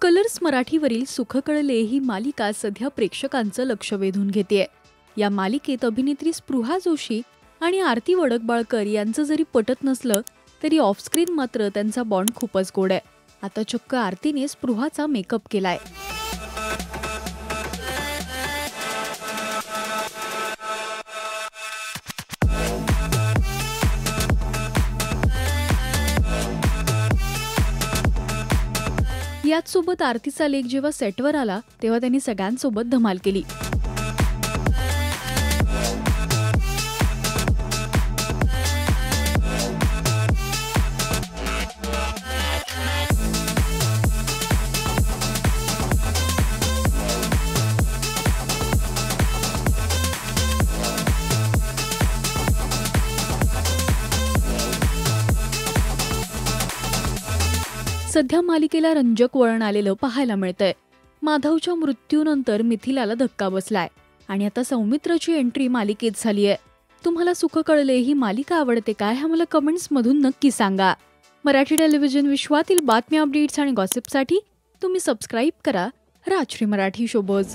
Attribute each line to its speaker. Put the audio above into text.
Speaker 1: Colours मराठीवरील सुख कळले ही मालिका सध्या प्रेक्षकांचं लक्ष वेधून घेतेय. या मालिकेत अभिनेत्री स्पृहा जोशी आणि आरती वडकबाळकर यांचं जरी पटत नसलं तरी ऑफस्क्रीन मात्र त्यांचा बॉन्ड खूपच गोड आहे. आता चक्क आरतीने स्पृहाचा मेकअप केलाय. याच सोबत आरतीचा लेक जेव्हा सेटवर आला तेव्हा त्यांनी सगळ्यांसोबत धमाल केली. सध्या मालिकेला रंजक वळण आलेलं पाहायला मिळतंय. माधवच्या मृत्यूनंतर मिथिलाला धक्का बसलाय आणि आता सौमित्रची एंट्री मालिकेत झालीय. तुम्हाला सुख कळले ही मालिका आवडते काय हे मला कमेंट्स मधून नक्की सांगा. मराठी टेलिव्हिजन विश्वातील बातम्या, अपडेट्स आणि गॉसिपसाठी तुम्ही सबस्क्राईब करा राजश्री मराठी शोबज.